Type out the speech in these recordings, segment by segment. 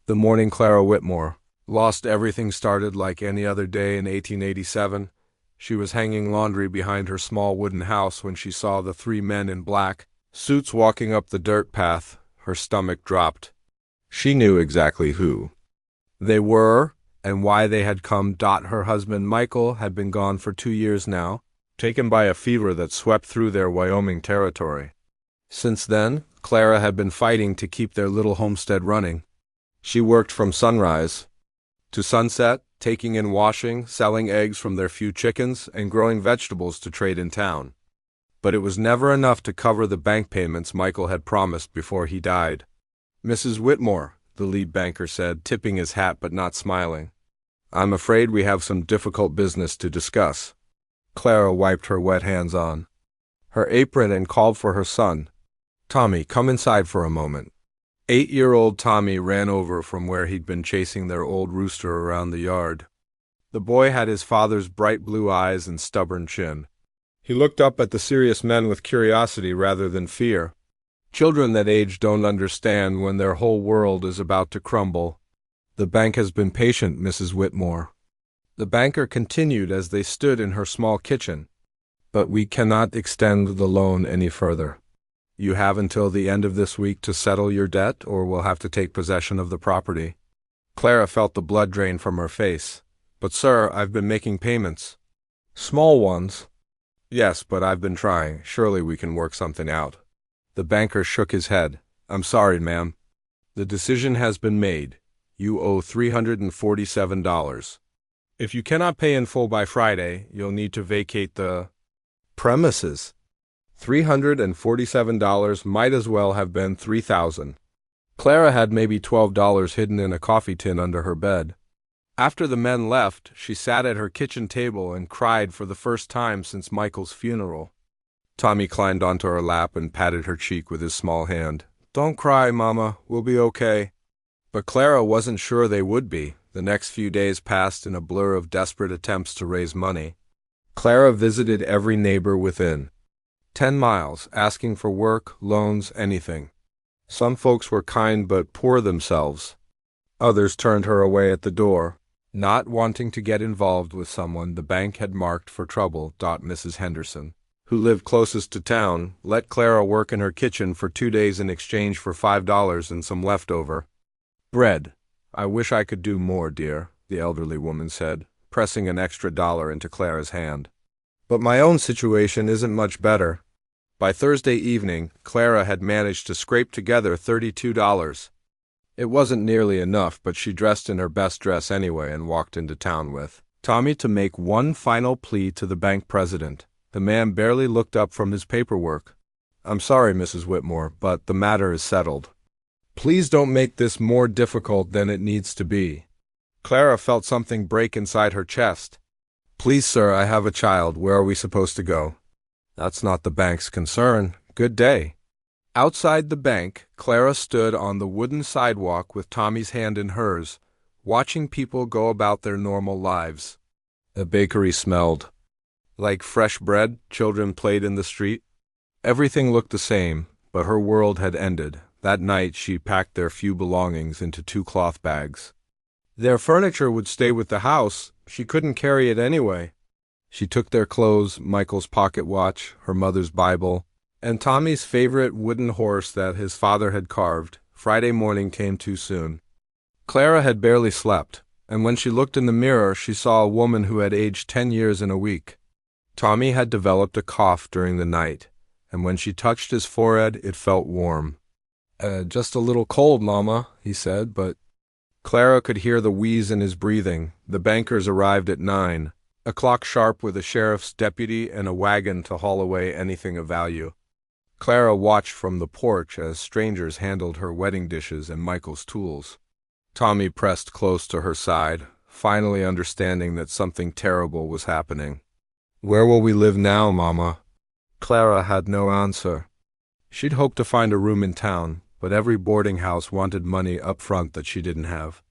The morning Clara Whitmore lost everything started like any other day in 1887. She was hanging laundry behind her small wooden house when she saw the three men in black suits walking up the dirt path. Her stomach dropped. She knew exactly who they were and why they had come. Her husband Michael had been gone for 2 years now, taken by a fever that swept through their Wyoming territory. Since then, Clara had been fighting to keep their little homestead running. She worked from sunrise to sunset, taking in washing, selling eggs from their few chickens, and growing vegetables to trade in town. But it was never enough to cover the bank payments Michael had promised before he died. "Mrs. Whitmore," the lead banker said, tipping his hat but not smiling, "I'm afraid we have some difficult business to discuss." Clara wiped her wet hands on her apron and called for her son. "Tommy, come inside for a moment." 8-year-old Tommy ran over from where he'd been chasing their old rooster around the yard. The boy had his father's bright blue eyes and stubborn chin. He looked up at the serious men with curiosity rather than fear. Children that age don't understand when their whole world is about to crumble. "The bank has been patient, Mrs. Whitmore," the banker continued as they stood in her small kitchen, "but we cannot extend the loan any further. You have until the end of this week to settle your debt, or we'll have to take possession of the property." Clara felt the blood drain from her face. "But sir, I've been making payments." "Small ones." "Yes, but I've been trying. Surely we can work something out." The banker shook his head. "I'm sorry, ma'am. The decision has been made. You owe $347. If you cannot pay in full by Friday, you'll need to vacate the premises." $347 might as well have been $3,000. Clara had maybe $12 hidden in a coffee tin under her bed. After the men left, she sat at her kitchen table and cried for the first time since Michael's funeral. Tommy climbed onto her lap and patted her cheek with his small hand. "Don't cry, Mama. We'll be okay." But Clara wasn't sure they would be. The next few days passed in a blur of desperate attempts to raise money. Clara visited every neighbor within 10 miles, asking for work, loans, anything. Some folks were kind but poor themselves. Others turned her away at the door, not wanting to get involved with someone the bank had marked for trouble. Mrs. Henderson, who lived closest to town, let Clara work in her kitchen for 2 days in exchange for $5 and some leftover bread. "I wish I could do more, dear," the elderly woman said, pressing an extra dollar into Clara's hand. "But my own situation isn't much better." By Thursday evening, Clara had managed to scrape together $32. It wasn't nearly enough, but she dressed in her best dress anyway and walked into town with Tommy to make one final plea to the bank president. The man barely looked up from his paperwork. "I'm sorry, Mrs. Whitmore, but the matter is settled. Please don't make this more difficult than it needs to be." Clara felt something break inside her chest. "Please, sir, I have a child. Where are we supposed to go?" "That's not the bank's concern. Good day." Outside the bank, Clara stood on the wooden sidewalk with Tommy's hand in hers, watching people go about their normal lives. The bakery smelled like fresh bread. Children played in the street. Everything looked the same, but her world had ended. That night she packed their few belongings into 2 cloth bags. Their furniture would stay with the house. She couldn't carry it anyway. She took their clothes, Michael's pocket watch, her mother's Bible, and Tommy's favorite wooden horse that his father had carved. Friday morning came too soon. Clara had barely slept, and when she looked in the mirror, she saw a woman who had aged 10 years in a week. Tommy had developed a cough during the night, and when she touched his forehead, it felt warm. Just a little cold, Mama," he said, but Clara could hear the wheeze in his breathing. The bankers arrived at 9. A clock sharp with a sheriff's deputy and a wagon to haul away anything of value. Clara watched from the porch as strangers handled her wedding dishes and Michael's tools. Tommy pressed close to her side, finally understanding that something terrible was happening. "Where will we live now, Mama?" Clara had no answer. She'd hoped to find a room in town, but every boarding house wanted money up front that she didn't have.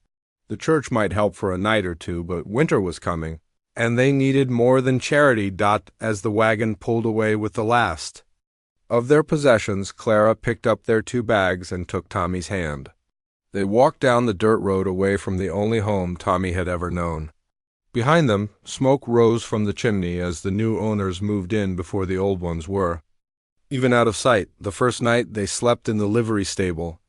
The church might help for a night or two, but winter was coming, and they needed more than charity. As the wagon pulled away with the last of their possessions, Clara picked up their 2 bags and took Tommy's hand. They walked down the dirt road away from the only home Tommy had ever known. Behind them, smoke rose from the chimney as the new owners moved in before the old ones were. Even out of sight, the first night they slept in the livery stable.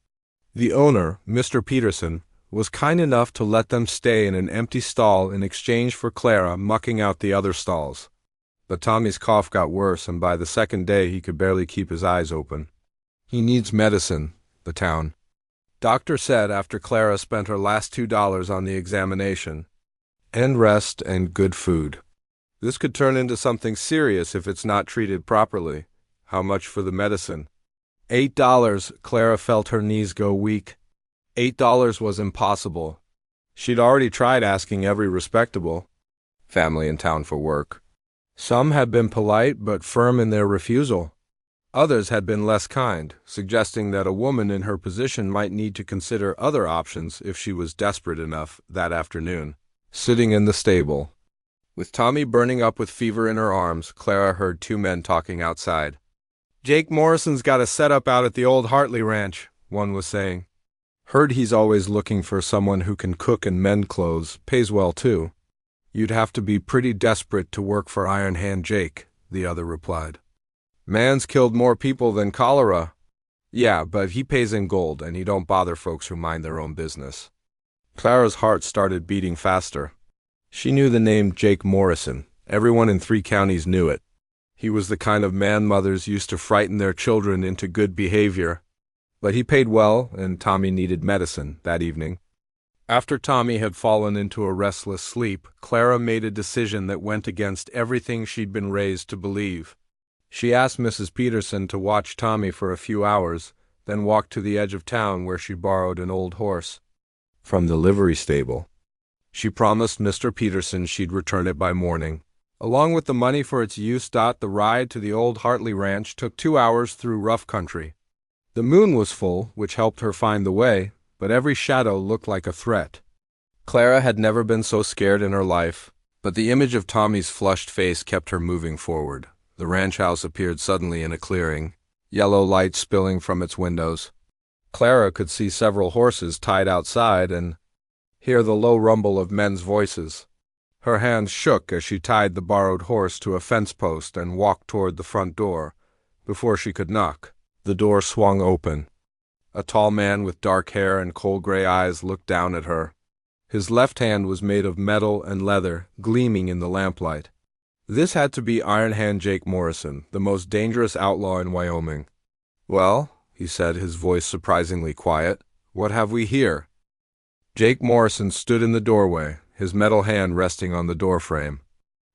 The owner, Mr. Peterson, was kind enough to let them stay in an empty stall in exchange for Clara mucking out the other stalls. But Tommy's cough got worse, and by the second day he could barely keep his eyes open. "He needs medicine," the town doctor said after Clara spent her last $2 on the examination. "And rest and good food. This could turn into something serious if it's not treated properly." "How much for the medicine?" $8. Clara felt her knees go weak. $8 was impossible. She'd already tried asking every respectable family in town for work. Some had been polite but firm in their refusal. Others had been less kind, suggesting that a woman in her position might need to consider other options if she was desperate enough. That afternoon, sitting in the stable, with Tommy burning up with fever in her arms, Clara heard two men talking outside. "Jake Morrison's got a setup out at the old Hartley ranch," one was saying. "Heard he's always looking for someone who can cook and mend clothes. Pays well, too." "You'd have to be pretty desperate to work for Iron Hand Jake," the other replied. "Man's killed more people than cholera." "Yeah, but he pays in gold, and he don't bother folks who mind their own business." Clara's heart started beating faster. She knew the name Jake Morrison. Everyone in 3 counties knew it. He was the kind of man mothers used to frighten their children into good behavior. But he paid well, and Tommy needed medicine that evening. After Tommy had fallen into a restless sleep, Clara made a decision that went against everything she'd been raised to believe. She asked Mrs. Peterson to watch Tommy for a few hours, then walked to the edge of town where she borrowed an old horse from the livery stable. She promised Mr. Peterson she'd return it by morning, along with the money for its use. The ride to the old Hartley ranch took 2 hours through rough country. The moon was full, which helped her find the way, but every shadow looked like a threat. Clara had never been so scared in her life, but the image of Tommy's flushed face kept her moving forward. The ranch house appeared suddenly in a clearing, yellow light spilling from its windows. Clara could see several horses tied outside and hear the low rumble of men's voices. Her hands shook as she tied the borrowed horse to a fence post and walked toward the front door. Before she could knock, the door swung open. A tall man with dark hair and cold gray eyes looked down at her. His left hand was made of metal and leather, gleaming in the lamplight. This had to be Iron Hand Jake Morrison, the most dangerous outlaw in Wyoming. "Well," he said, his voice surprisingly quiet, "what have we here?" Jake Morrison stood in the doorway, his metal hand resting on the doorframe.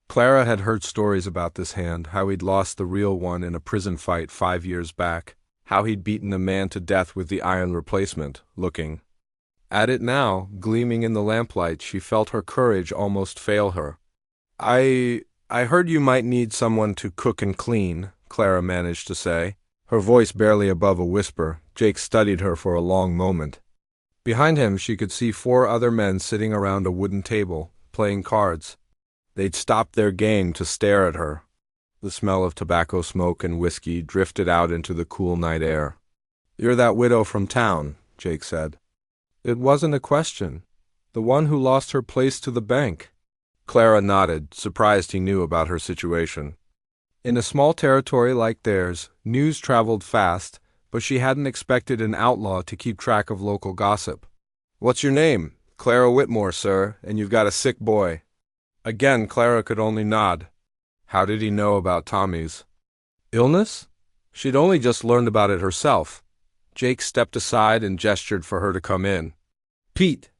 Clara had heard stories about this hand, how he'd lost the real one in a prison fight 5 years back, how he'd beaten a man to death with the iron replacement. Looking at it now, gleaming in the lamplight, she felt her courage almost fail her. I heard you might need someone to cook and clean," Clara managed to say, her voice barely above a whisper. Jake studied her for a long moment. Behind him she could see 4 other men sitting around a wooden table, playing cards. They'd stopped their game to stare at her. The smell of tobacco smoke and whiskey drifted out into the cool night air. "You're that widow from town," Jake said. "It wasn't a question. The one who lost her place to the bank." Clara nodded, surprised he knew about her situation. In a small territory like theirs, news traveled fast, but she hadn't expected an outlaw to keep track of local gossip. "What's your name?" "Clara Whitmore, sir, and you've got a sick boy." Again, Clara could only nod. How did he know about Tommy's illness? She'd only just learned about it herself. Jake stepped aside and gestured for her to come in. "Pete,"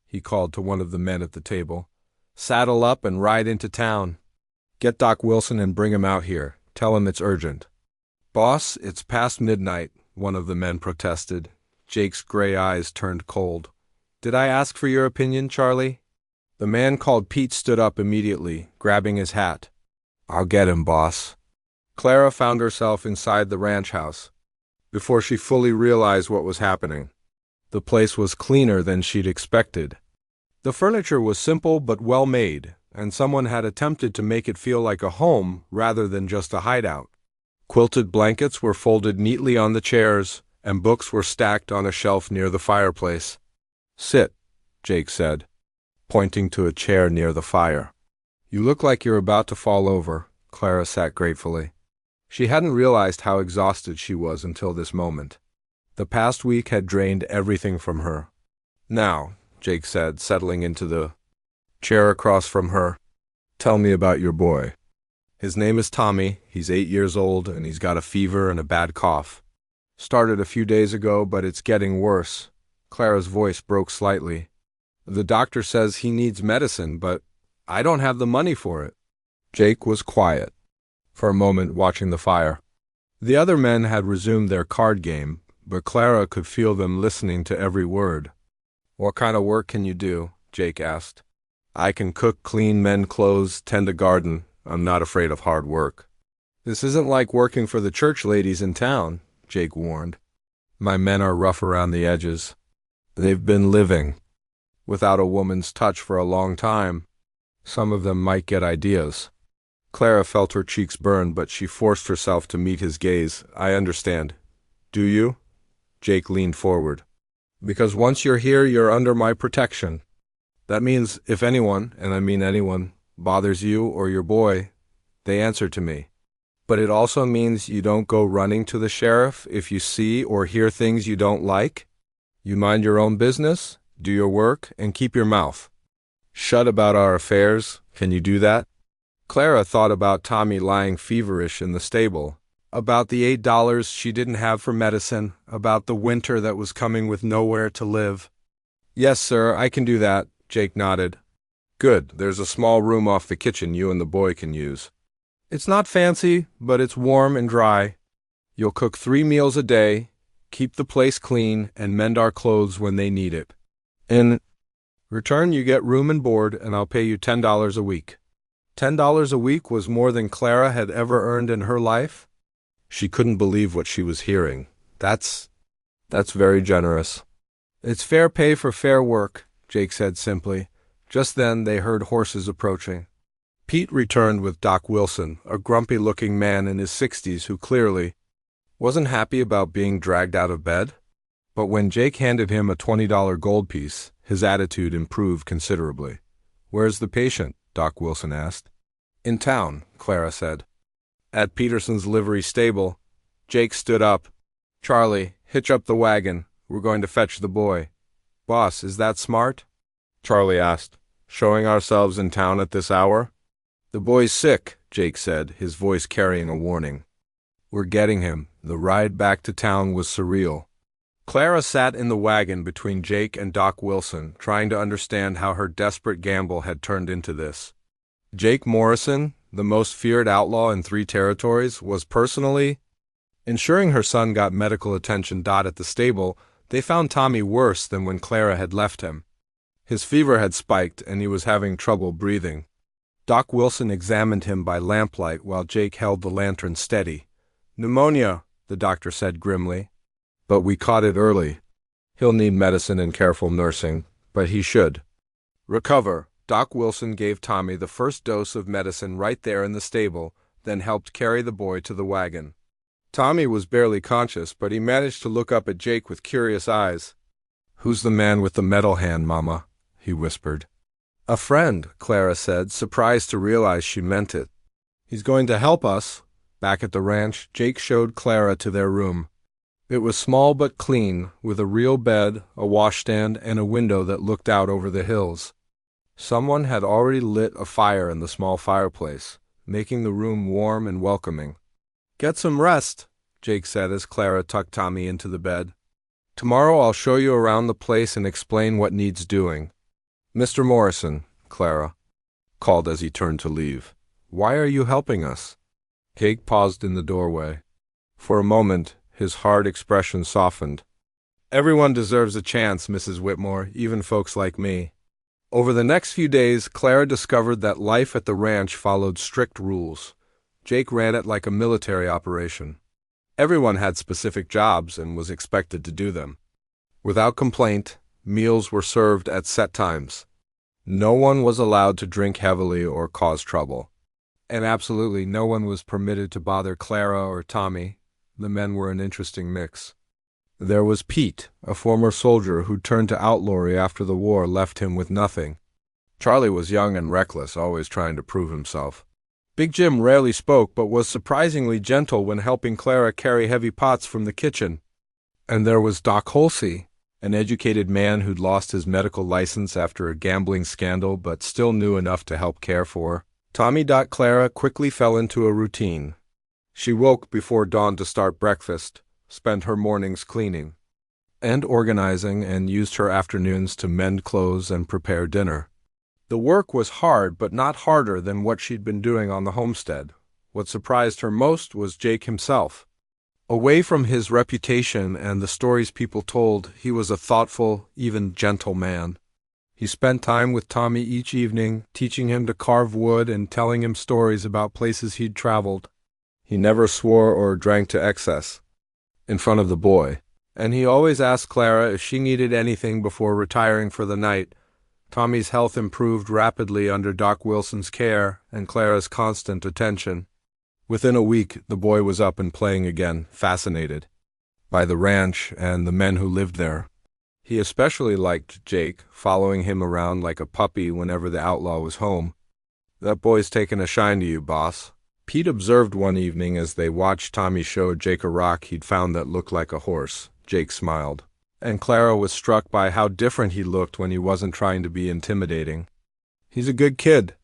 he called to one of the men at the table, "saddle up and ride into town. Get Doc Wilson and bring him out here. Tell him it's urgent." "Boss, it's past midnight," one of the men protested. Jake's gray eyes turned cold. "Did I ask for your opinion, Charlie?" The man called Pete stood up immediately, grabbing his hat. "I'll get him, boss." Clara found herself inside the ranch house before she fully realized what was happening. The place was cleaner than she'd expected. The furniture was simple but well made, and someone had attempted to make it feel like a home rather than just a hideout. Quilted blankets were folded neatly on the chairs, and books were stacked on a shelf near the fireplace. "Sit," Jake said, pointing to a chair near the fire. "You look like you're about to fall over." Clara sat gratefully. She hadn't realized how exhausted she was until this moment. The past week had drained everything from her. "Now," Jake said, settling into the chair across from her, "tell me about your boy." "His name is Tommy. He's 8 years old, and he's got a fever and a bad cough. Started a few days ago, but it's getting worse." Clara's voice broke slightly. "The doctor says he needs medicine, but I don't have the money for it." Jake was quiet for a moment, watching the fire. The other men had resumed their card game, but Clara could feel them listening to every word. "What kind of work can you do?" Jake asked. "I can cook, clean, mend clothes, tend a garden. I'm not afraid of hard work." "This isn't like working for the church ladies in town," Jake warned. "My men are rough around the edges. They've been living without a woman's touch for a long time. Some of them might get ideas." Clara felt her cheeks burn, but she forced herself to meet his gaze. "I understand." "Do you?" Jake leaned forward. "Because once you're here, you're under my protection. That means if anyone, and I mean anyone, bothers you or your boy, they answer to me. But it also means you don't go running to the sheriff if you see or hear things you don't like. You mind your own business, do your work, and keep your mouth shut about our affairs. Can you do that?" Clara thought about Tommy lying feverish in the stable, about the $8 she didn't have for medicine, about the winter that was coming with nowhere to live. "Yes, sir, I can do that," Jake nodded. "Good. There's a small room off the kitchen you and the boy can use. It's not fancy, but it's warm and dry. You'll cook 3 meals a day, keep the place clean, and mend our clothes when they need it. In return, you get room and board, and I'll pay you $10 a week." $10 a week was more than Clara had ever earned in her life. She couldn't believe what she was hearing. That's very generous." "It's fair pay for fair work," Jake said simply. Just then they heard horses approaching. Pete returned with Doc Wilson, a grumpy-looking man in his 60s who clearly wasn't happy about being dragged out of bed. But when Jake handed him a $20 gold piece, his attitude improved considerably. "Where's the patient?" Doc Wilson asked. "In town," Clara said. At Peterson's livery stable, Jake stood up. "Charlie, hitch up the wagon. We're going to fetch the boy." "Boss, is that smart?" Charlie asked. "Showing ourselves in town at this hour?" "The boy's sick," Jake said, his voice carrying a warning. "We're getting him." The ride back to town was surreal. Clara sat in the wagon between Jake and Doc Wilson, trying to understand how her desperate gamble had turned into this. Jake Morrison, the most feared outlaw in 3 territories, was personally ensuring her son got medical attention. At the stable, they found Tommy worse than when Clara had left him. His fever had spiked, and he was having trouble breathing. Doc Wilson examined him by lamplight while Jake held the lantern steady. "Pneumonia," the doctor said grimly. "But we caught it early. He'll need medicine and careful nursing, but he should recover." Doc Wilson gave Tommy the first dose of medicine right there in the stable, then helped carry the boy to the wagon. Tommy was barely conscious, but he managed to look up at Jake with curious eyes. "Who's the man with the metal hand, Mama?" he whispered. "A friend," Clara said, surprised to realize she meant it. "He's going to help us." Back at the ranch, Jake showed Clara to their room. It was small but clean, with a real bed, a washstand, and a window that looked out over the hills. Someone had already lit a fire in the small fireplace, making the room warm and welcoming. "Get some rest," Jake said as Clara tucked Tommy into the bed. "Tomorrow I'll show you around the place and explain what needs doing." "Mr. Morrison," Clara called as he turned to leave. "Why are you helping us?" Jake paused in the doorway. For a moment, his hard expression softened. "Everyone deserves a chance, Mrs. Whitmore, even folks like me." Over the next few days, Clara discovered that life at the ranch followed strict rules. Jake ran it like a military operation. Everyone had specific jobs and was expected to do them. Without complaint, meals were served at set times. No one was allowed to drink heavily or cause trouble. And absolutely no one was permitted to bother Clara or Tommy. The men were an interesting mix. There was Pete, a former soldier who turned to outlawry after the war left him with nothing. Charlie was young and reckless, always trying to prove himself. Big Jim rarely spoke, but was surprisingly gentle when helping Clara carry heavy pots from the kitchen. And there was Doc Holsey, an educated man who'd lost his medical license after a gambling scandal but still knew enough to help care for her. Tommy. Clara quickly fell into a routine. She woke before dawn to start breakfast, spent her mornings cleaning and organizing, and used her afternoons to mend clothes and prepare dinner. The work was hard, but not harder than what she'd been doing on the homestead. What surprised her most was Jake himself. Away from his reputation and the stories people told, he was a thoughtful, even gentle man. He spent time with Tommy each evening, teaching him to carve wood and telling him stories about places he'd traveled. He never swore or drank to excess in front of the boy, and he always asked Clara if she needed anything before retiring for the night. Tommy's health improved rapidly under Doc Wilson's care and Clara's constant attention. Within a week, the boy was up and playing again, fascinated by the ranch and the men who lived there. He especially liked Jake, following him around like a puppy whenever the outlaw was home. "That boy's taken a shine to you, boss," Pete observed one evening as they watched Tommy show Jake a rock he'd found that looked like a horse. Jake smiled, and Clara was struck by how different he looked when he wasn't trying to be intimidating. "He's a good kid.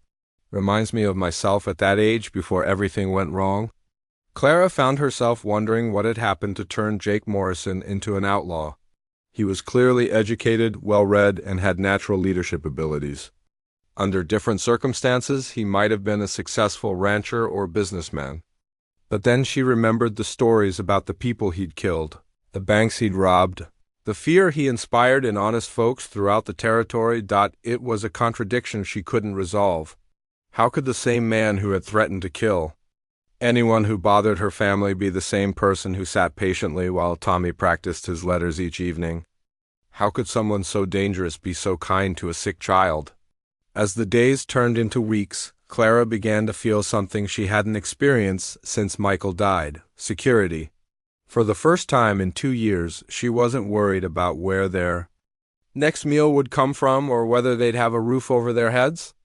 Reminds me of myself at that age before everything went wrong." Clara found herself wondering what had happened to turn Jake Morrison into an outlaw. He was clearly educated, well-read, and had natural leadership abilities. Under different circumstances, he might have been a successful rancher or businessman. But then she remembered the stories about the people he'd killed, the banks he'd robbed, the fear he inspired in honest folks throughout the territory. It was a contradiction she couldn't resolve. How could the same man who had threatened to kill anyone who bothered her family be the same person who sat patiently while Tommy practiced his letters each evening? How could someone so dangerous be so kind to a sick child? As the days turned into weeks, Clara began to feel something she hadn't experienced since Michael died: security. For the first time in 2 years, she wasn't worried about where their next meal would come from or whether they'd have a roof over their heads.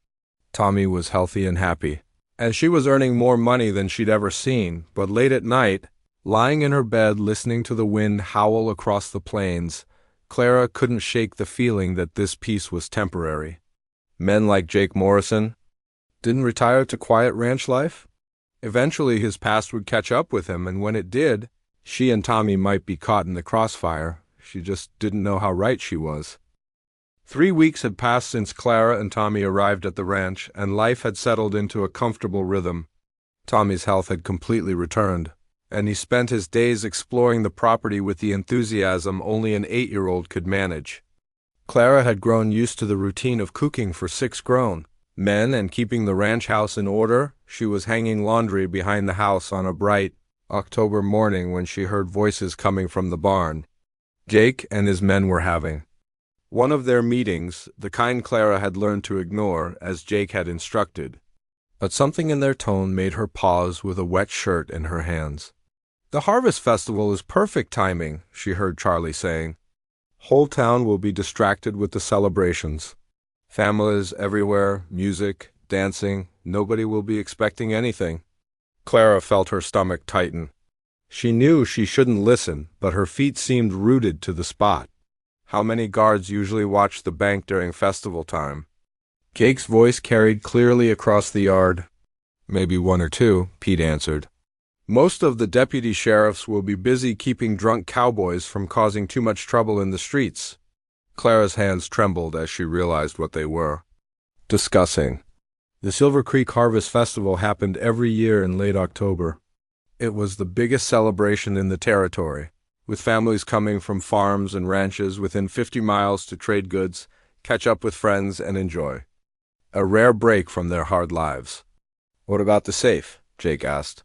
Tommy was healthy and happy, and she was earning more money than she'd ever seen. But late at night, lying in her bed listening to the wind howl across the plains, Clara couldn't shake the feeling that this peace was temporary. Men like Jake Morrison didn't retire to quiet ranch life. Eventually his past would catch up with him, and when it did, she and Tommy might be caught in the crossfire. She just didn't know how right she was. 3 weeks had passed since Clara and Tommy arrived at the ranch, and life had settled into a comfortable rhythm. Tommy's health had completely returned, and he spent his days exploring the property with the enthusiasm only an 8-year-old could manage. Clara had grown used to the routine of cooking for 6 grown men and keeping the ranch house in order. She was hanging laundry behind the house on a bright October morning when she heard voices coming from the barn. Jake and his men were having one of their meetings, the kind Clara had learned to ignore, as Jake had instructed. But something in their tone made her pause with a wet shirt in her hands. "The Harvest Festival is perfect timing," she heard Charlie saying. "Whole town will be distracted with the celebrations. Families everywhere, music, dancing. Nobody will be expecting anything." Clara felt her stomach tighten. She knew she shouldn't listen, but her feet seemed rooted to the spot. How many guards usually watch the bank during festival time? Jake's voice carried clearly across the yard. "Maybe 1 or 2, Pete answered. "Most of the deputy sheriffs will be busy keeping drunk cowboys from causing too much trouble in the streets." Clara's hands trembled as she realized what they were discussing. The Silver Creek Harvest Festival happened every year in late October. It was the biggest celebration in the territory, with families coming from farms and ranches within 50 miles to trade goods, catch up with friends, and enjoy a rare break from their hard lives. "What about the safe?" Jake asked.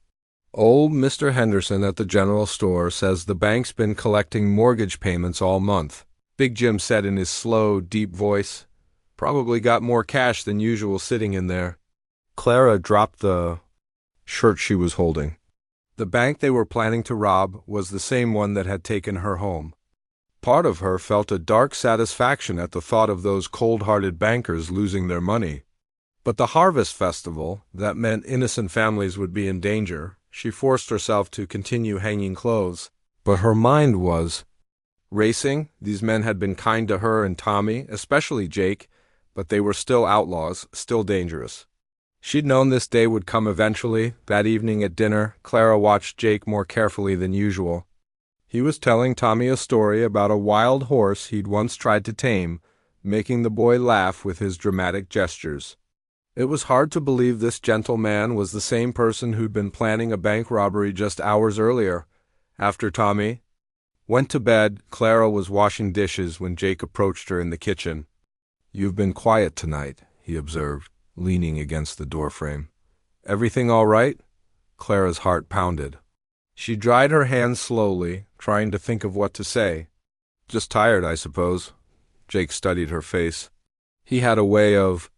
"Old Mr. Henderson at the general store says the bank's been collecting mortgage payments all month," Big Jim said in his slow, deep voice. "Probably got more cash than usual sitting in there." Clara dropped the shirt she was holding. The bank they were planning to rob was the same one that had taken her home. Part of her felt a dark satisfaction at the thought of those cold-hearted bankers losing their money. But the harvest festival, that meant innocent families would be in danger. She forced herself to continue hanging clothes. But her mind was racing. These men had been kind to her and Tommy, especially Jake, but they were still outlaws, still dangerous. She'd known this day would come eventually. That evening at dinner, Clara watched Jake more carefully than usual. He was telling Tommy a story about a wild horse he'd once tried to tame, making the boy laugh with his dramatic gestures. It was hard to believe this gentle man was the same person who'd been planning a bank robbery just hours earlier. After Tommy went to bed, Clara was washing dishes when Jake approached her in the kitchen. "You've been quiet tonight," he observed, leaning against the doorframe. "Everything all right?" Clara's heart pounded. She dried her hands slowly, trying to think of what to say. "Just tired, I suppose." Jake studied her face. He had a way of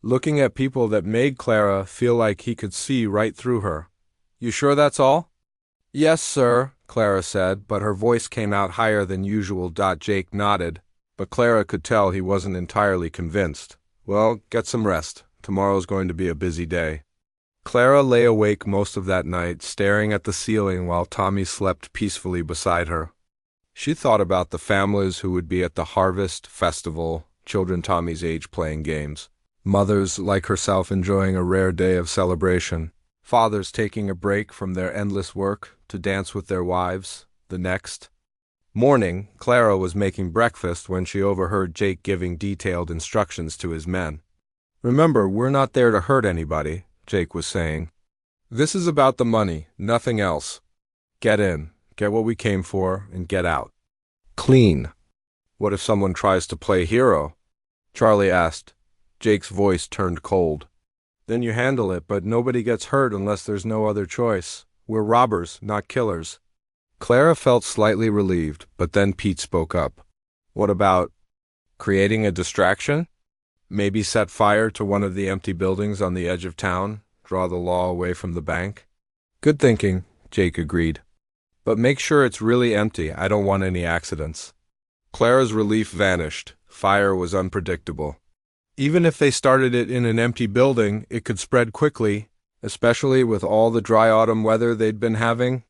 looking at people that made Clara feel like he could see right through her. "You sure that's all?" "Yes, sir," Clara said, but her voice came out higher than usual. Jake nodded, but Clara could tell he wasn't entirely convinced. "Well, get some rest. Tomorrow's going to be a busy day." Clara lay awake most of that night, staring at the ceiling while Tommy slept peacefully beside her. She thought about the families who would be at the harvest festival, children Tommy's age playing games, mothers like herself enjoying a rare day of celebration, fathers taking a break from their endless work to dance with their wives. The next morning, Clara was making breakfast when she overheard Jake giving detailed instructions to his men. "Remember, we're not there to hurt anybody," Jake was saying. "This is about the money, nothing else. Get in, get what we came for, and get out. Clean." "What if someone tries to play hero?" Charlie asked. Jake's voice turned cold. "Then you handle it, but nobody gets hurt unless there's no other choice. We're robbers, not killers." Clara felt slightly relieved, but then Pete spoke up. "What about creating a distraction? Maybe set fire to one of the empty buildings on the edge of town, draw the law away from the bank?" "Good thinking," Jake agreed. "But make sure it's really empty. I don't want any accidents." Clara's relief vanished. Fire was unpredictable. Even if they started it in an empty building, it could spread quickly, especially with all the dry autumn weather they'd been having.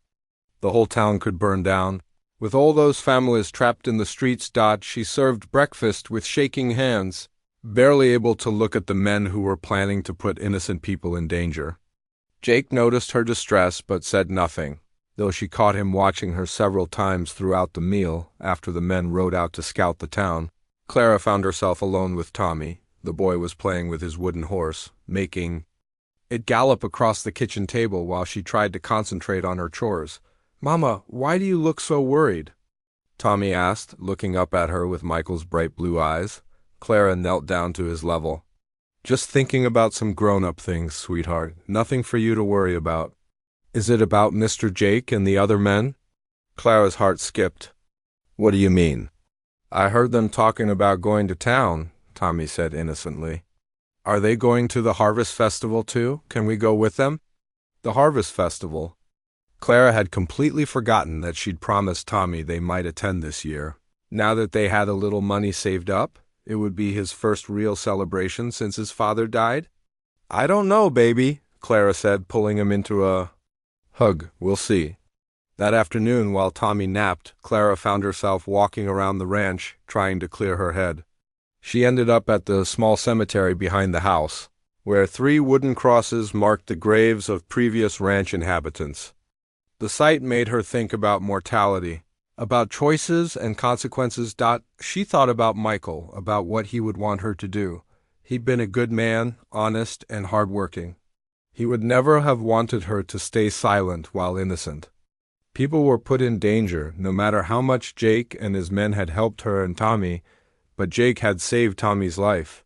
The whole town could burn down. With all those families trapped in the streets, she served breakfast with shaking hands, barely able to look at the men who were planning to put innocent people in danger. Jake noticed her distress but said nothing, though she caught him watching her several times throughout the meal after the men rode out to scout the town. Clara found herself alone with Tommy. The boy was playing with his wooden horse, making it gallop across the kitchen table while she tried to concentrate on her chores. "Mama, why do you look so worried?" Tommy asked, looking up at her with Michael's bright blue eyes. Clara knelt down to his level. "Just thinking about some grown-up things, sweetheart. Nothing for you to worry about." "Is it about Mr. Jake and the other men?" Clara's heart skipped. "What do you mean?" "I heard them talking about going to town," Tommy said innocently. "Are they going to the Harvest Festival too? Can we go with them?" The Harvest Festival. Clara had completely forgotten that she'd promised Tommy they might attend this year. Now that they had a little money saved up, it would be his first real celebration since his father died. "I don't know, baby," Clara said, pulling him into a hug. "We'll see." That afternoon, while Tommy napped, Clara found herself walking around the ranch, trying to clear her head. She ended up at the small cemetery behind the house, where 3 wooden crosses marked the graves of previous ranch inhabitants. The sight made her think about mortality, about choices and consequences. She thought about Michael, about what he would want her to do. He'd been a good man, honest and hardworking. He would never have wanted her to stay silent while innocent. People were put in danger, no matter how much Jake and his men had helped her and Tommy, but Jake had saved Tommy's life.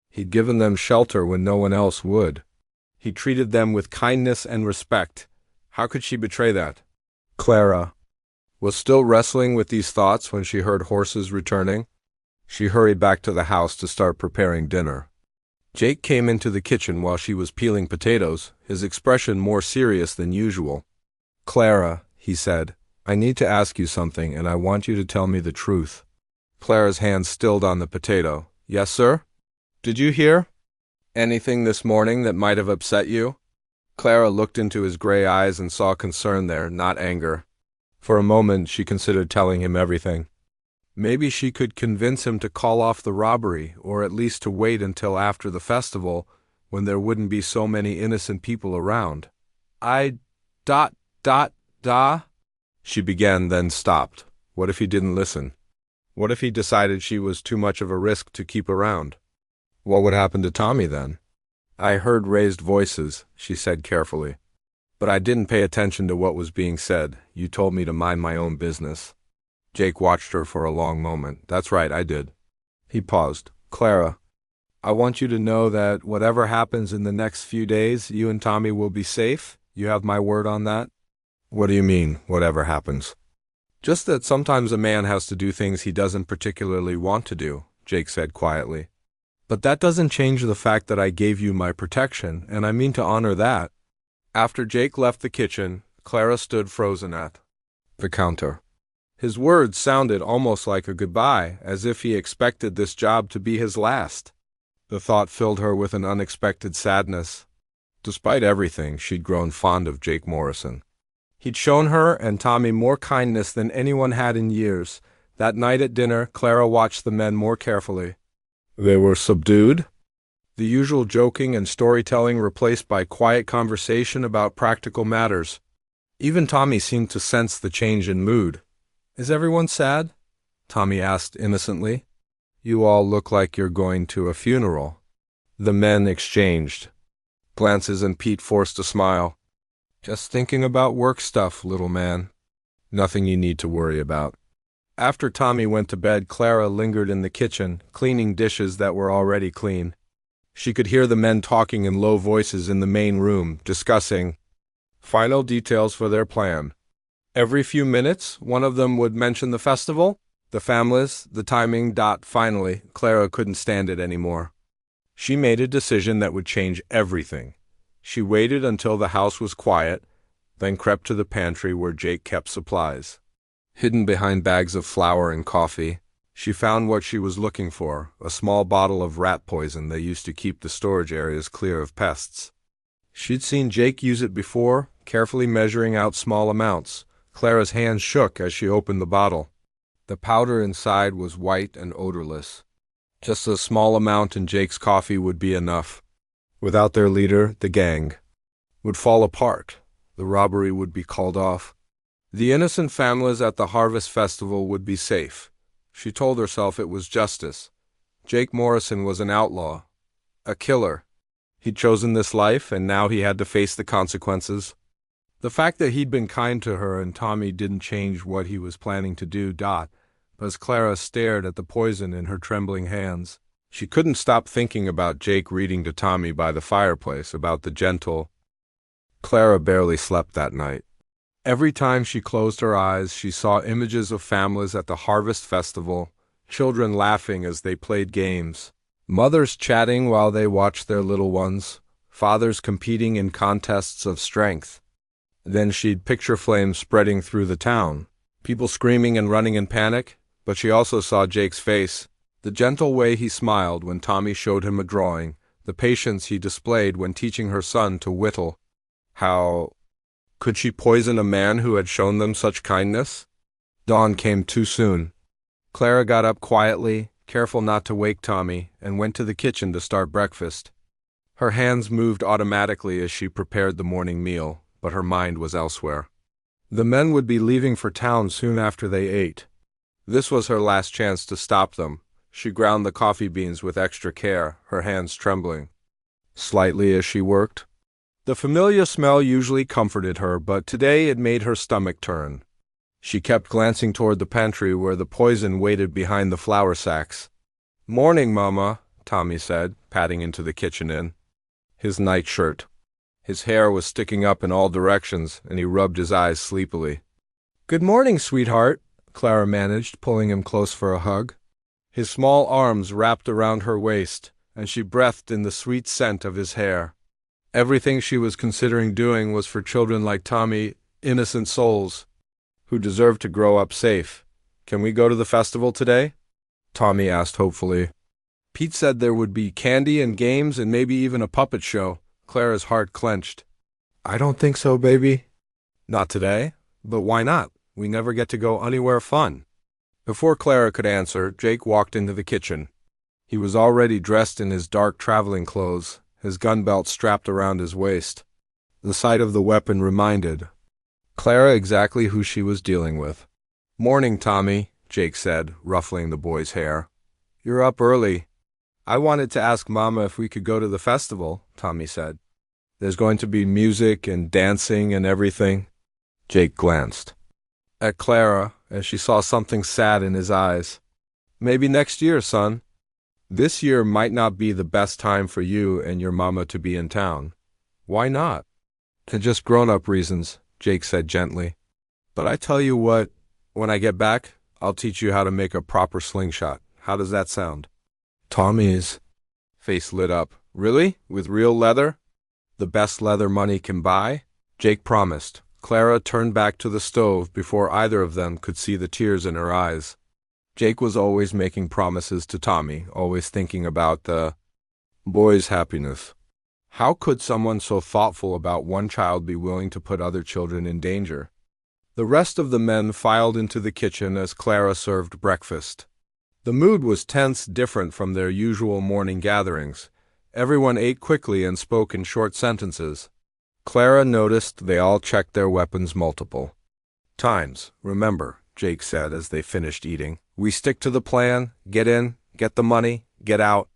He'd given them shelter when no one else would. He treated them with kindness and respect. How could she betray that? Clara was still wrestling with these thoughts when she heard horses returning. She hurried back to the house to start preparing dinner. Jake came into the kitchen while she was peeling potatoes, his expression more serious than usual. Clara, he said, I need to ask you something, and I want you to tell me the truth. Clara's hand stilled on the potato. Yes, sir? Did you hear anything this morning that might have upset you? Clara looked into his gray eyes and saw concern there, not anger. For a moment, she considered telling him everything. Maybe she could convince him to call off the robbery, or at least to wait until after the festival, when there wouldn't be so many innocent people around. She began, then stopped. What if he didn't listen? What if he decided she was too much of a risk to keep around? What would happen to Tommy then? I heard raised voices, she said carefully. But I didn't pay attention to what was being said. You told me to mind my own business. Jake watched her for a long moment. That's right, I did. He paused. Clara, I want you to know that whatever happens in the next few days, you and Tommy will be safe. You have my word on that? What do you mean, whatever happens? Just that sometimes a man has to do things he doesn't particularly want to do, Jake said quietly. But that doesn't change the fact that I gave you my protection, and I mean to honor that. After Jake left the kitchen, Clara stood frozen at the counter. His words sounded almost like a goodbye, as if he expected this job to be his last. The thought filled her with an unexpected sadness. Despite everything, she'd grown fond of Jake Morrison. He'd shown her and Tommy more kindness than anyone had in years. That night at dinner, Clara watched the men more carefully. They were subdued, the usual joking and storytelling replaced by quiet conversation about practical matters. Even Tommy seemed to sense the change in mood. Is everyone sad? Tommy asked innocently. You all look like you're going to a funeral. The men exchanged glances and Pete forced a smile. Just thinking about work stuff, little man. Nothing you need to worry about. After Tommy went to bed, Clara lingered in the kitchen, cleaning dishes that were already clean. She could hear the men talking in low voices in the main room, discussing final details for their plan. Every few minutes, one of them would mention the festival, the families, the timing. Finally, Clara couldn't stand it anymore. She made a decision that would change everything. She waited until the house was quiet, then crept to the pantry where Jake kept supplies. Hidden behind bags of flour and coffee, she found what she was looking for, a small bottle of rat poison they used to keep the storage areas clear of pests. She'd seen Jake use it before, carefully measuring out small amounts. Clara's hands shook as she opened the bottle. The powder inside was white and odorless. Just a small amount in Jake's coffee would be enough. Without their leader, the gang would fall apart. The robbery would be called off. The innocent families at the Harvest Festival would be safe. She told herself it was justice. Jake Morrison was an outlaw, a killer. He'd chosen this life, and now he had to face the consequences. The fact that he'd been kind to her and Tommy didn't change what he was planning to do. As Clara stared at the poison in her trembling hands, she couldn't stop thinking about Jake reading to Tommy by the fireplace, about the gentle. Clara barely slept that night. Every time she closed her eyes, she saw images of families at the Harvest Festival, children laughing as they played games, mothers chatting while they watched their little ones, fathers competing in contests of strength. Then she'd picture flames spreading through the town, people screaming and running in panic, but she also saw Jake's face, the gentle way he smiled when Tommy showed him a drawing, the patience he displayed when teaching her son to whittle. How could she poison a man who had shown them such kindness? Dawn came too soon. Clara got up quietly, careful not to wake Tommy, and went to the kitchen to start breakfast. Her hands moved automatically as she prepared the morning meal, but her mind was elsewhere. The men would be leaving for town soon after they ate. This was her last chance to stop them. She ground the coffee beans with extra care, her hands trembling slightly as she worked. The familiar smell usually comforted her, but today it made her stomach turn. She kept glancing toward the pantry where the poison waited behind the flour sacks. "Morning, Mama," Tommy said, patting into the kitchen his nightshirt. His hair was sticking up in all directions, and he rubbed his eyes sleepily. "Good morning, sweetheart," Clara managed, pulling him close for a hug. His small arms wrapped around her waist, and she breathed in the sweet scent of his hair. Everything she was considering doing was for children like Tommy. innocent souls who deserve to grow up safe. Can we go to the festival today? Tommy asked hopefully. Pete said there would be candy and games and maybe even a puppet show. Clara's heart clenched. I don't think so, baby. Not today? But why not? We never get to go anywhere fun. Before Clara could answer, Jake walked into the kitchen. He was already dressed in his dark traveling clothes, his gun belt strapped around his waist. The sight of the weapon reminded Clara exactly who she was dealing with. Morning, Tommy, Jake said, ruffling the boy's hair. You're up early. I wanted to ask Mama if we could go to the festival, Tommy said. There's going to be music and dancing and everything. Jake glanced at Clara as she saw something sad in his eyes. Maybe next year, son. This year might not be the best time for you and your mama to be in town. Why not? Just grown-up reasons, Jake said gently. But I tell you what, when I get back, I'll teach you how to make a proper slingshot. How does that sound? Tommy's face lit up. Really? With real leather? The best leather money can buy? Jake promised. Clara turned back to the stove before either of them could see the tears in her eyes. Jake was always making promises to Tommy, always thinking about the boy's happiness. How could someone so thoughtful about one child be willing to put other children in danger? The rest of the men filed into the kitchen as Clara served breakfast. The mood was tense, different from their usual morning gatherings. Everyone ate quickly and spoke in short sentences. Clara noticed they all checked their weapons multiple times. Remember, Jake said as they finished eating, we stick to the plan, get in, get the money, get out.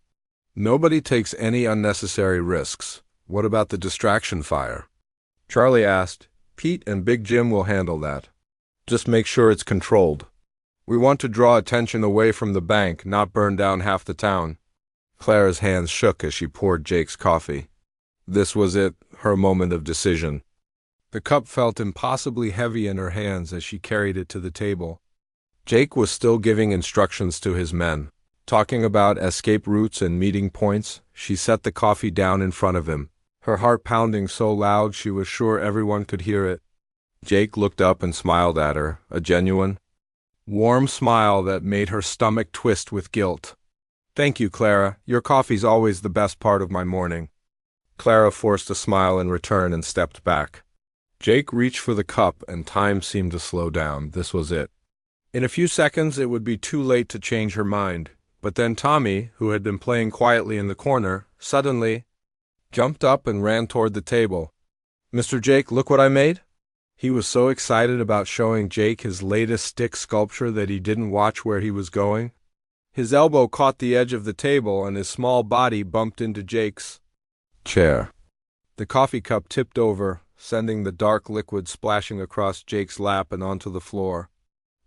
Nobody takes any unnecessary risks. What about the distraction fire? Charlie asked. Pete and Big Jim will handle that. Just make sure it's controlled. We want to draw attention away from the bank, not burn down half the town. Clara's hands shook as she poured Jake's coffee. This was it, her moment of decision. The cup felt impossibly heavy in her hands as she carried it to the table. Jake was still giving instructions to his men. Talking about escape routes and meeting points, she set the coffee down in front of him, her heart pounding so loud she was sure everyone could hear it. Jake looked up and smiled at her, a genuine, warm smile that made her stomach twist with guilt. Thank you, Clara. Your coffee's always the best part of my morning. Clara forced a smile in return and stepped back. Jake reached for the cup and time seemed to slow down. This was it. In a few seconds it would be too late to change her mind. But then Tommy, who had been playing quietly in the corner, suddenly jumped up and ran toward the table. Mr. Jake, look what I made? He was so excited about showing Jake his latest stick sculpture that he didn't watch where he was going. His elbow caught the edge of the table and his small body bumped into Jake's chair. The coffee cup tipped over, sending the dark liquid splashing across Jake's lap and onto the floor.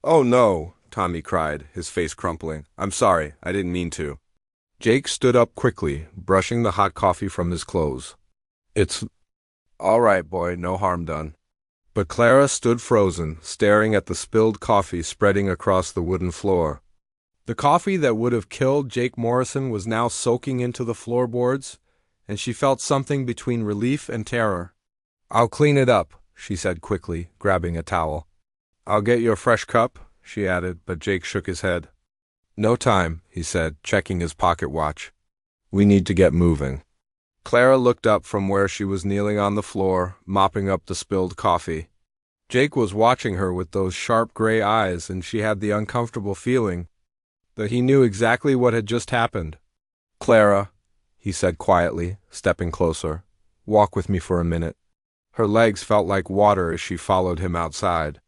Oh no, Tommy cried, his face crumpling. I'm sorry, I didn't mean to. Jake stood up quickly, brushing the hot coffee from his clothes. It's all right, boy, no harm done. But Clara stood frozen, staring at the spilled coffee spreading across the wooden floor. The coffee that would have killed Jake Morrison was now soaking into the floorboards, and she felt something between relief and terror. I'll clean it up, she said quickly, grabbing a towel. I'll get you a fresh cup, she added, but Jake shook his head. No time, he said, checking his pocket watch. We need to get moving. Clara looked up from where she was kneeling on the floor, mopping up the spilled coffee. Jake was watching her with those sharp gray eyes, and she had the uncomfortable feeling that he knew exactly what had just happened. Clara, he said quietly, stepping closer, walk with me for a minute. Her legs felt like water as she followed him outside.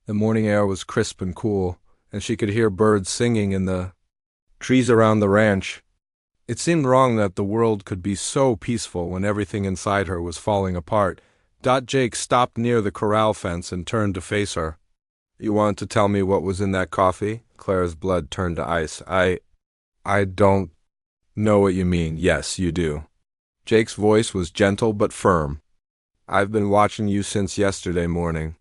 The morning air was crisp and cool, and she could hear birds singing in the trees around the ranch. It seemed wrong that the world could be so peaceful when everything inside her was falling apart. Jake stopped near the corral fence and turned to face her. You wanted to tell me what was in that coffee? Clara's blood turned to ice. I don't know what you mean. Yes, you do. Jake's voice was gentle but firm. I've been watching you since yesterday morning.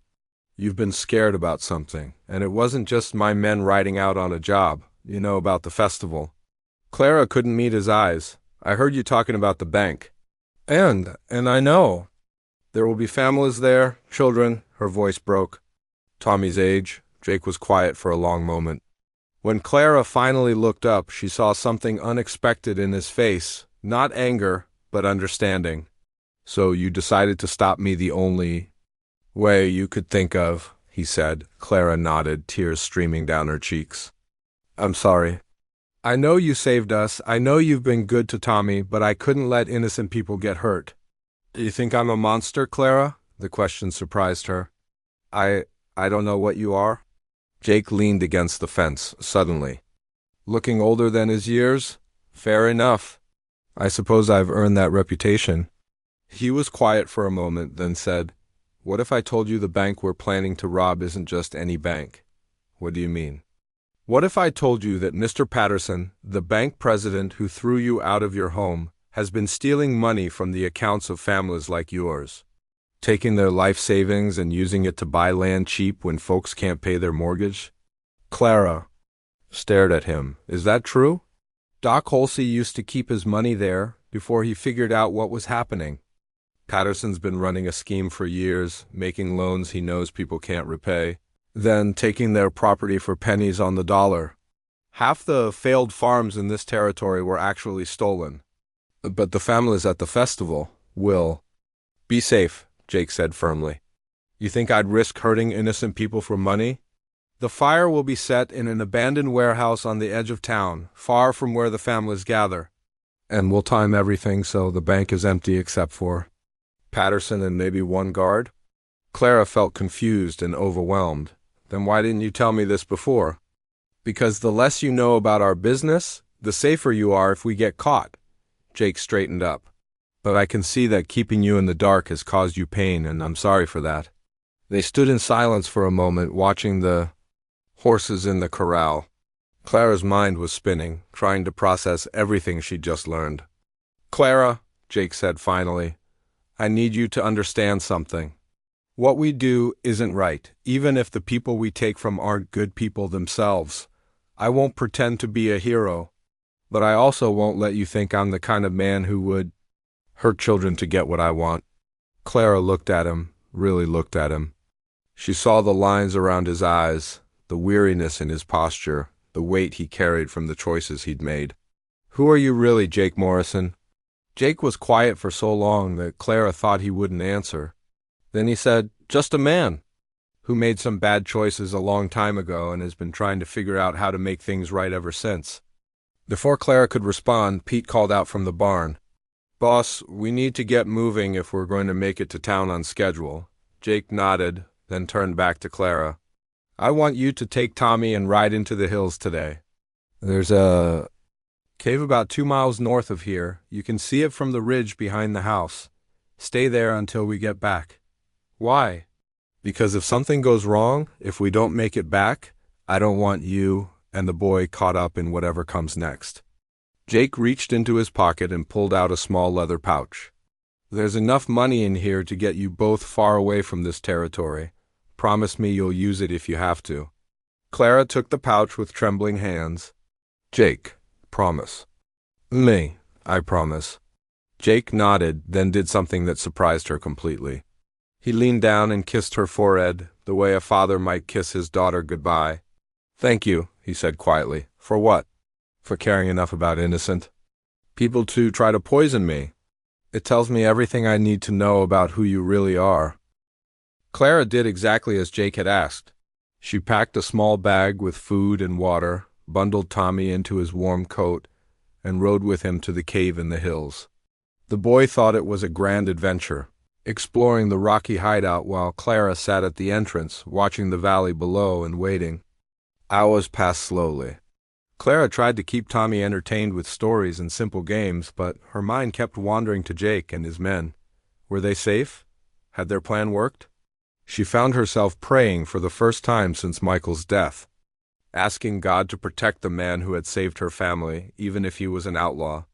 You've been scared about something, and it wasn't just my men riding out on a job. You know about the festival. Clara couldn't meet his eyes. I heard you talking about the bank. And I know. There will be families there, children, her voice broke. Tommy's age. Jake was quiet for a long moment. When Clara finally looked up, she saw something unexpected in his face, not anger, but understanding. So you decided to stop me the only way you could think of, he said. Clara nodded, tears streaming down her cheeks. I'm sorry. I know you saved us. I know you've been good to Tommy, but I couldn't let innocent people get hurt. Do you think I'm a monster, Clara? The question surprised her. I don't know what you are. Jake leaned against the fence, suddenly. Looking older than his years? Fair enough. I suppose I've earned that reputation. He was quiet for a moment, then said, What if I told you the bank we're planning to rob isn't just any bank? What do you mean? What if I told you that Mr. Patterson, the bank president who threw you out of your home, has been stealing money from the accounts of families like yours? Taking their life savings and using it to buy land cheap when folks can't pay their mortgage? Clara stared at him. Is that true? Doc Holsey used to keep his money there before he figured out what was happening. Patterson's been running a scheme for years, making loans he knows people can't repay, then taking their property for pennies on the dollar. Half the failed farms in this territory were actually stolen. But the families at the festival will. Be safe, Jake said firmly. You think I'd risk hurting innocent people for money? The fire will be set in an abandoned warehouse on the edge of town, far from where the families gather. And we'll time everything so the bank is empty except for Patterson and maybe one guard? Clara felt confused and overwhelmed. Then why didn't you tell me this before? Because the less you know about our business, the safer you are if we get caught. Jake straightened up. But I can see that keeping you in the dark has caused you pain, and I'm sorry for that. They stood in silence for a moment, watching the horses in the corral. Clara's mind was spinning, trying to process everything she'd just learned. Clara, Jake said finally, I need you to understand something. What we do isn't right, even if the people we take from aren't good people themselves. I won't pretend to be a hero, but I also won't let you think I'm the kind of man who would hurt children to get what I want. Clara looked at him, really looked at him. She saw the lines around his eyes, the weariness in his posture, the weight he carried from the choices he'd made. Who are you really, Jake Morrison? Jake was quiet for so long that Clara thought he wouldn't answer. Then he said, just a man who made some bad choices a long time ago and has been trying to figure out how to make things right ever since. Before Clara could respond, Pete called out from the barn. Boss, we need to get moving if we're going to make it to town on schedule. Jake nodded, then turned back to Clara. I want you to take Tommy and ride into the hills today. There's a cave about 2 miles north of here. You can see it from the ridge behind the house. Stay there until we get back. Why? Because if something goes wrong, if we don't make it back, I don't want you and the boy caught up in whatever comes next. Jake reached into his pocket and pulled out a small leather pouch. There's enough money in here to get you both far away from this territory. Promise me you'll use it if you have to. Clara took the pouch with trembling hands. Jake, promise. Me, I promise. Jake nodded, then did something that surprised her completely. He leaned down and kissed her forehead, the way a father might kiss his daughter goodbye. Thank you, he said quietly. For what? For caring enough about innocent people to try to poison me. It tells me everything I need to know about who you really are. Clara did exactly as Jake had asked. She packed a small bag with food and water, bundled Tommy into his warm coat, and rode with him to the cave in the hills. The boy thought it was a grand adventure, exploring the rocky hideout while Clara sat at the entrance, watching the valley below and waiting. Hours passed slowly. Clara tried to keep Tommy entertained with stories and simple games, but her mind kept wandering to Jake and his men. Were they safe? Had their plan worked? She found herself praying for the first time since Michael's death, asking God to protect the man who had saved her family, even if he was an outlaw.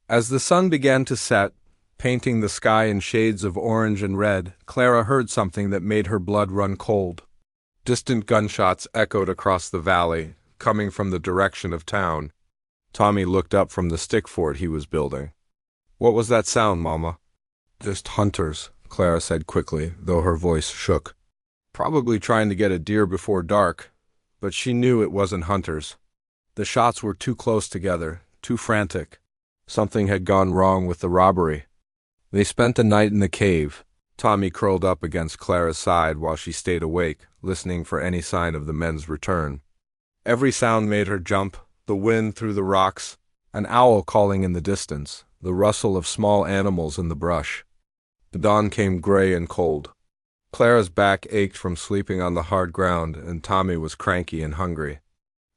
As the sun began to set, painting the sky in shades of orange and red, Clara heard something that made her blood run cold. Distant gunshots echoed across the valley, coming from the direction of town. Tommy looked up from the stick fort he was building. What was that sound, Mama? Just hunters, Clara said quickly, though her voice shook. Probably trying to get a deer before dark, but she knew it wasn't hunters. The shots were too close together, too frantic. Something had gone wrong with the robbery. They spent the night in the cave. Tommy curled up against Clara's side while she stayed awake, listening for any sign of the men's return. Every sound made her jump, the wind through the rocks, an owl calling in the distance, the rustle of small animals in the brush. The dawn came gray and cold. Clara's back ached from sleeping on the hard ground, and Tommy was cranky and hungry.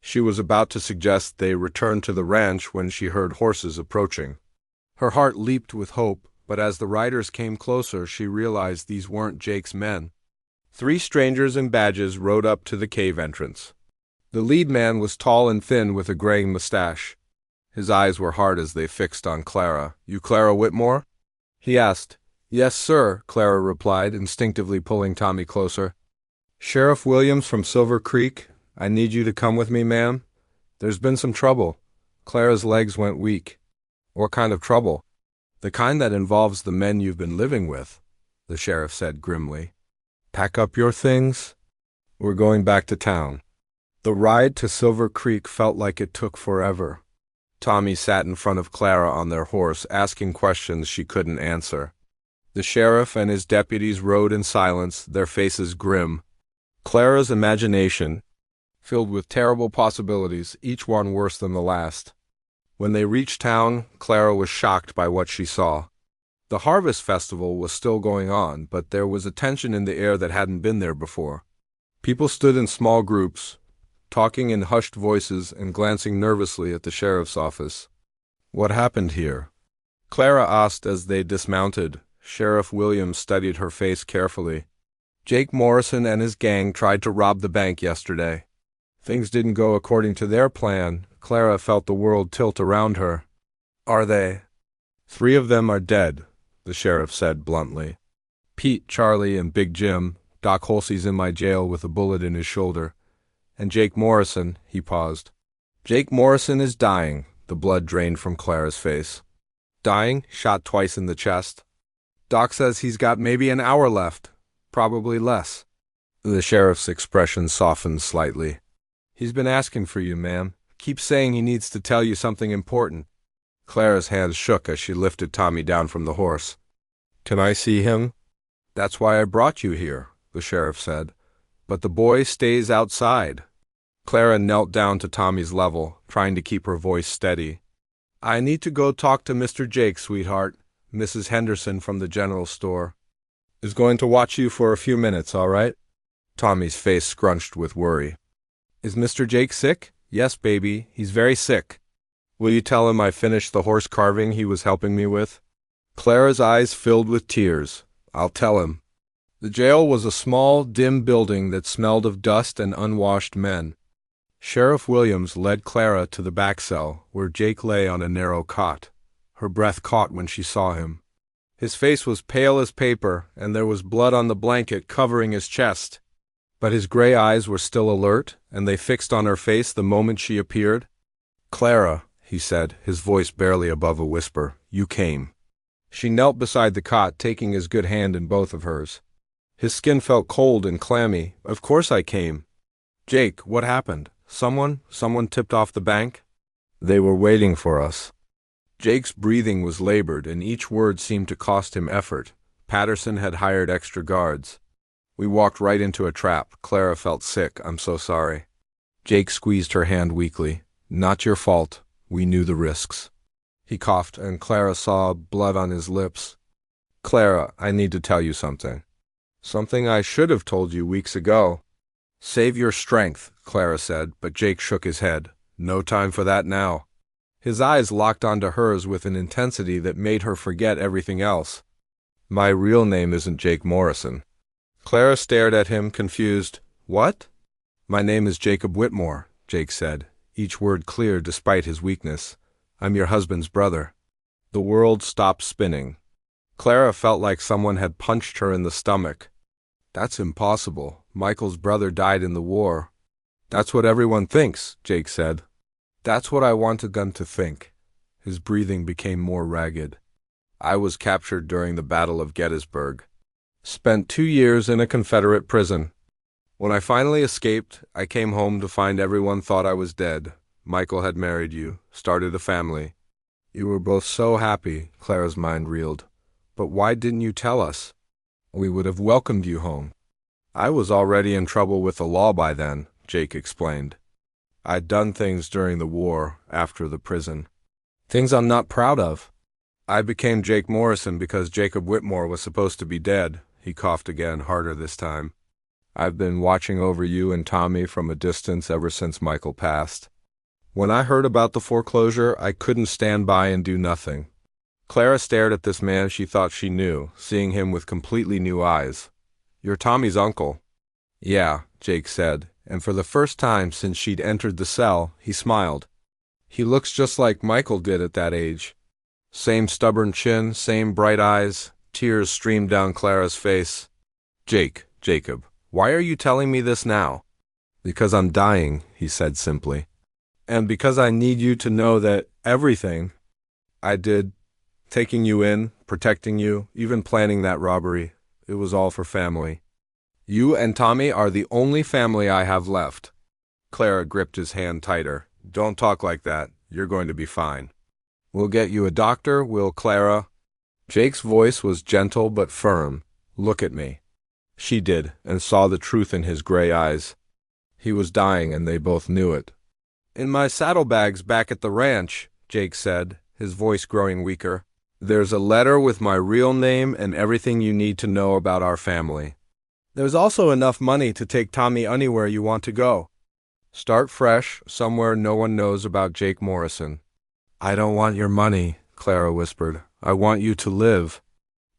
She was about to suggest they return to the ranch when she heard horses approaching. Her heart leaped with hope, but as the riders came closer, she realized these weren't Jake's men. 3 strangers in badges rode up to the cave entrance. The lead man was tall and thin with a graying mustache. His eyes were hard as they fixed on Clara. "You Clara Whitmore?" he asked. "Yes, sir," Clara replied, instinctively pulling Tommy closer. "Sheriff Williams from Silver Creek, I need you to come with me, ma'am. There's been some trouble." Clara's legs went weak. "What kind of trouble?" "The kind that involves the men you've been living with," the sheriff said grimly. "Pack up your things. We're going back to town." The ride to Silver Creek felt like it took forever. Tommy sat in front of Clara on their horse, asking questions she couldn't answer. The sheriff and his deputies rode in silence, their faces grim. Clara's imagination filled with terrible possibilities, each one worse than the last. When they reached town, Clara was shocked by what she saw. The harvest festival was still going on, but there was a tension in the air that hadn't been there before. People stood in small groups, talking in hushed voices and glancing nervously at the sheriff's office. "What happened here?" Clara asked as they dismounted. Sheriff Williams studied her face carefully. "Jake Morrison and his gang tried to rob the bank yesterday. Things didn't go according to their plan." Clara felt the world tilt around her. "Are they?" "3 of them are dead," the sheriff said bluntly. "Pete, Charlie, and Big Jim. Doc Holsey's in my jail with a bullet in his shoulder. And Jake Morrison," he paused. "Jake Morrison is dying." The blood drained from Clara's face. "Dying? Shot twice in the chest. Doc says he's got maybe an hour left. Probably less." The sheriff's expression softened slightly. "He's been asking for you, ma'am. Keeps saying he needs to tell you something important." Clara's hands shook as she lifted Tommy down from the horse. "Can I see him?" "That's why I brought you here," the sheriff said. "But the boy stays outside." Clara knelt down to Tommy's level, trying to keep her voice steady. "I need to go talk to Mr. Jake, sweetheart. Mrs. Henderson from the general store is going to watch you for a few minutes, all right?" Tommy's face scrunched with worry. "Is Mr. Jake sick?" "Yes, baby, he's very sick." "Will you tell him I finished the horse carving he was helping me with?" Clara's eyes filled with tears. "I'll tell him." The jail was a small, dim building that smelled of dust and unwashed men. Sheriff Williams led Clara to the back cell, where Jake lay on a narrow cot. Her breath caught when she saw him. His face was pale as paper, and there was blood on the blanket covering his chest. But his gray eyes were still alert, and they fixed on her face the moment she appeared. "Clara," he said, his voice barely above a whisper, "you came." She knelt beside the cot, taking his good hand in both of hers. His skin felt cold and clammy. "Of course I came." "Jake, what happened? Someone tipped off the bank?" "They were waiting for us." Jake's breathing was labored, and each word seemed to cost him effort. Patterson had hired extra guards. "We walked right into a trap." Clara felt sick. "I'm so sorry." Jake squeezed her hand weakly. "Not your fault. We knew the risks." He coughed, and Clara saw blood on his lips. "Clara, I need to tell you something. Something I should have told you weeks ago." "Save your strength," Clara said, but Jake shook his head. "No time for that now." His eyes locked onto hers with an intensity that made her forget everything else. "My real name isn't Jake Morrison." Clara stared at him, confused. "What?" "My name is Jacob Whitmore," Jake said, each word clear despite his weakness. "I'm your husband's brother." The world stopped spinning. Clara felt like someone had punched her in the stomach. "That's impossible. Michael's brother died in the war." "That's what everyone thinks," Jake said. "That's what I wanted them to think." His breathing became more ragged. "I was captured during the Battle of Gettysburg. Spent 2 years in a Confederate prison. When I finally escaped, I came home to find everyone thought I was dead. Michael had married you, started a family. You were both so happy, Clara's mind reeled. But why didn't you tell us? We would have welcomed you home. I was already in trouble with the law by then, Jake explained. I'd done things during the war, after the prison. Things I'm not proud of. I became Jake Morrison because Jacob Whitmore was supposed to be dead. He coughed again, harder this time. I've been watching over you and Tommy from a distance ever since Michael passed. When I heard about the foreclosure, I couldn't stand by and do nothing. Clara stared at this man she thought she knew, seeing him with completely new eyes. You're Tommy's uncle. Yeah, Jake said, and for the first time since she'd entered the cell, he smiled. He looks just like Michael did at that age. Same stubborn chin, same bright eyes. Tears streamed down Clara's face. Jacob, why are you telling me this now? Because I'm dying, he said simply. And because I need you to know that everything I did, taking you in, protecting you, even planning that robbery, it was all for family. You and Tommy are the only family I have left. Clara gripped his hand tighter. Don't talk like that. You're going to be fine. We'll get you a doctor, will Clara? Jake's voice was gentle but firm. Look at me. She did, and saw the truth in his gray eyes. He was dying, and they both knew it. In my saddlebags back at the ranch, Jake said, his voice growing weaker, there's a letter with my real name and everything you need to know about our family. There's also enough money to take Tommy anywhere you want to go. Start fresh, somewhere no one knows about Jake Morrison. I don't want your money, Clara whispered. I want you to live.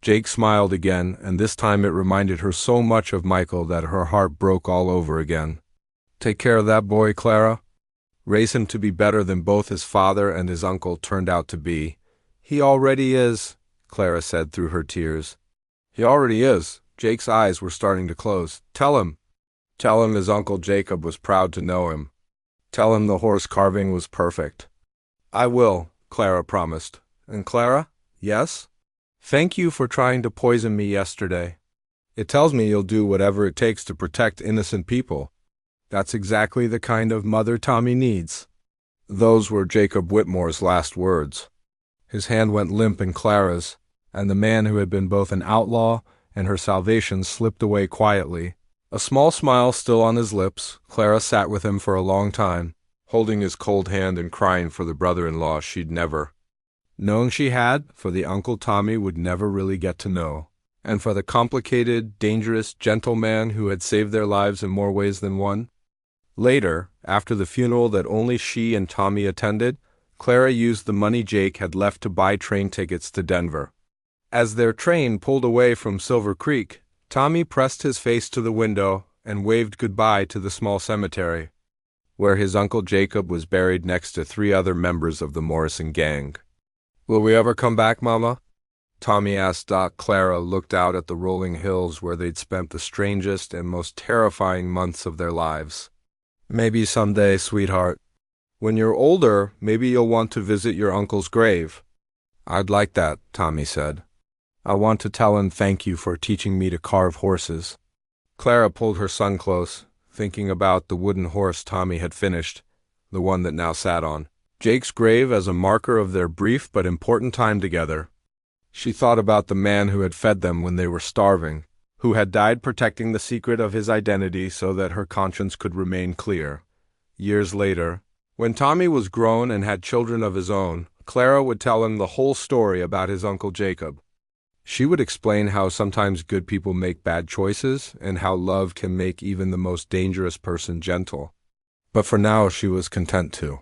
Jake smiled again, and this time it reminded her so much of Michael that her heart broke all over again. Take care of that boy, Clara. Raise him to be better than both his father and his uncle turned out to be. He already is, Clara said through her tears. He already is. Jake's eyes were starting to close. Tell him his uncle Jacob was proud to know him. Tell him the horse carving was perfect. I will, Clara promised. And Clara? Yes? Thank you for trying to poison me yesterday. It tells me you'll do whatever it takes to protect innocent people. That's exactly the kind of mother Tommy needs. Those were Jacob Whitmore's last words. His hand went limp in Clara's, and the man who had been both an outlaw and her salvation slipped away quietly. A small smile still on his lips, Clara sat with him for a long time, holding his cold hand and crying for the brother-in-law she'd never known she had, for the Uncle Tommy would never really get to know, and for the complicated, dangerous, gentle man who had saved their lives in more ways than one. Later, after the funeral that only she and Tommy attended, Clara used the money Jake had left to buy train tickets to Denver. As their train pulled away from Silver Creek, Tommy pressed his face to the window and waved goodbye to the small cemetery, where his Uncle Jacob was buried next to 3 other members of the Morrison gang. Will we ever come back, Mama? Tommy asked. Clara looked out at the rolling hills where they'd spent the strangest and most terrifying months of their lives. Maybe someday, sweetheart. When you're older, maybe you'll want to visit your uncle's grave. I'd like that, Tommy said. I want to tell him thank you for teaching me to carve horses. Clara pulled her son close, thinking about the wooden horse Tommy had finished, the one that now sat on Jake's grave as a marker of their brief but important time together. She thought about the man who had fed them when they were starving, who had died protecting the secret of his identity so that her conscience could remain clear. Years later, when Tommy was grown and had children of his own, Clara would tell him the whole story about his Uncle Jacob. She would explain how sometimes good people make bad choices and how love can make even the most dangerous person gentle. But for now she was content to.